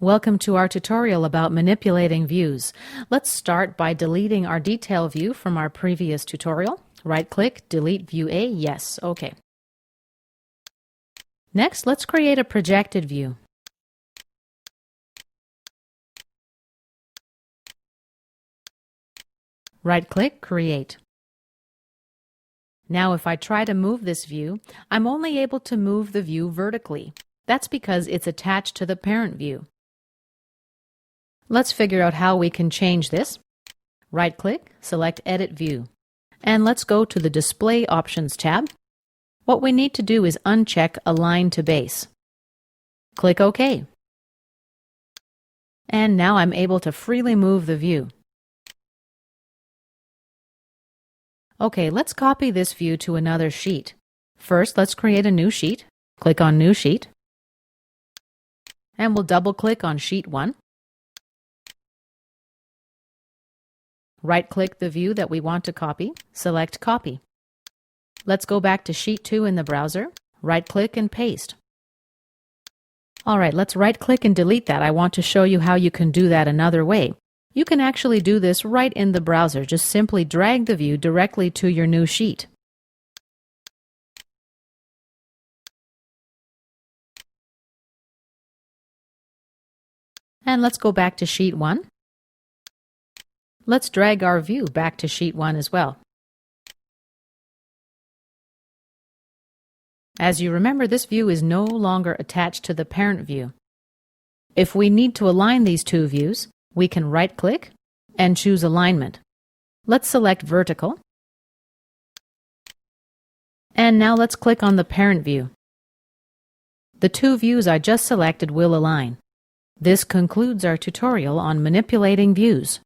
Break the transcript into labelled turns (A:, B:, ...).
A: Welcome to our tutorial about manipulating views. Let's start by deleting our detail view from our previous tutorial. Right-click, delete view A, yes, okay. Next, let's create a projected view. Right-click, create. Now if I try to move this view, I'm only able to move the view vertically. That's because it's attached to the parent view. Let's figure out how we can change this. Right-click, select Edit View, and let's go to the Display Options tab. What we need to do is uncheck Align to Base. Click OK. And now I'm able to freely move the view. Okay, let's copy this view to another sheet. First, let's create a new sheet. Click on New Sheet, and we'll double-click on Sheet 1. Right-click the view that we want to copy, select Copy. Let's go back to Sheet 2 in the browser, right-click and paste. Alright, let's right-click and delete that. I want to show you how you can do that another way. You can actually do this right in the browser. Just simply drag the view directly to your new sheet. And let's go back to Sheet 1. Let's drag our view back to Sheet 1 as well. As you remember, this view is no longer attached to the parent view. If we need to align these two views, we can right-click and choose Alignment. Let's select Vertical. And now let's click on the parent view. The two views I just selected will align. This concludes our tutorial on manipulating views.